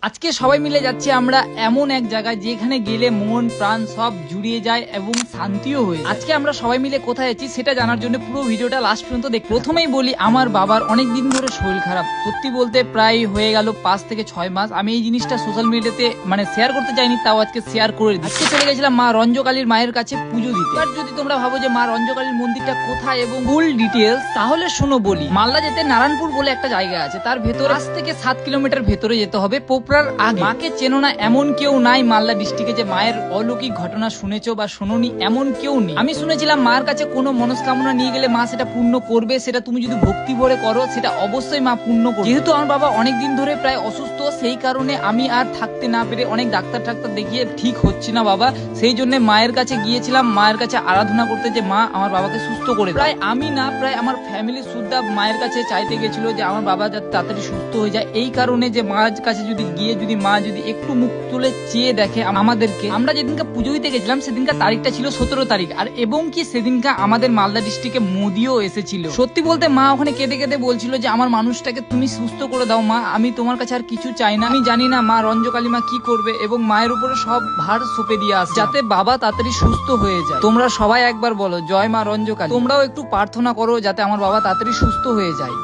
আজকে সবাই মিলে যাচ্ছি আমরা এমন এক জায়গায় যেখানে গেলে মন প্রাণ সব জুড়িয়ে যায় এবং শান্তিও হয়ে যায়। আজকে আমরা সবাই মিলে কোথায় আছি সেটা জানার জন্য পুরো ভিডিওটা লাস্ট পর্যন্ত দেখ। প্রথমেই বলি, আমার বাবার অনেক দিন ধরে শরীর খারাপ, সত্যি বলতে প্রায় হয়ে গেল 5 থেকে 6 মাস। আমি এই জিনিসটা সোশ্যাল মিডিয়াতে শেয়ার করতে চাইনি, তাও আজকে শেয়ার করে দিই। আজকে চলে গেছিলাম মা রঞ্জকালীর মায়ের কাছে পুজো দিতে। আর যদি তোমরা ভাবো যে মা রঞ্জকালীর মন্দিরটা কোথায় এবং ফুল ডিটেলস, তাহলে শোনো বলি। মালদা যেতে নারায়ণপুর বলে একটা জায়গা আছে, তার ভেতরে 5 থেকে 7 কিলোমিটার ভেতরে যেতে হবে পোপরার আগে। মাকে চেনো না এমন কেউ নাই মালদা ডিস্ট্রিক্টে যে মায়ের অলৌকিক ঘটনা শুনেছো বা শোনোনি এমন কেউ নেই। আমি শুনেছিলাম মার কাছে কোনো মনস্কামনা নিয়ে গেলে মা সেটা পূর্ণ করবে, সেটা তুমি যদি ভক্তি ভরে করো সেটা অবশ্যই মা পূর্ণ করবে। যেহেতু আমার বাবা অনেক দিন ধরে প্রায় অসুস্থ, সেই কারণে আমি আর থাকতে না পেরে অনেক ডাক্তার দেখিয়ে ঠিক হচ্ছে না বাবা, সেই জন্য মায়ের কাছে গিয়েছিলাম, মায়ের কাছে আরাধনা করতে যে মা আমার বাবাকে সুস্থ করে। প্রায় আমি না, প্রায় আমার ফ্যামিলি সুদ্ধা মায়ের কাছে চাইতে গেছিল যে আমার বাবা যাতে তাড়াতাড়ি সুস্থ হয়ে যায়। এই কারণে যে মার কাছে যদি গিয়ে যদি মা যদি একটু মুখ তুলে চেয়ে দেখে আমাদেরকে। আমরা যেদিনকে পুজো দিতে গেছিলাম সেদিনকার তারিখটা ছিল 17 তারিখ, আর এবং কি সেদিনকা আমাদের মালদা ডিস্ট্রিক্টে মোদিও এসেছিল। সত্যি বলতে মা ওখানে কেঁদে কেঁদে বলছিল যে আমার মানুষটাকে তুমি সুস্থ করে দাও মা, আমি তোমার কাছে আর কিছু চাই না। আমি জানি না মা রঞ্জকালী মা কি করবে, এবং মায়ের উপরে সব ভার সঁপে দিয়ে আসে যাতে বাবা তাড়াতাড়ি সুস্থ হয়ে যায়। তোমরা সবাই একবার বলো জয় মা রঞ্জকালী। তোমরাও একটু প্রার্থনা করো যাতে আমার বাবা তাড়াতাড়ি সুস্থ হয়ে যায়।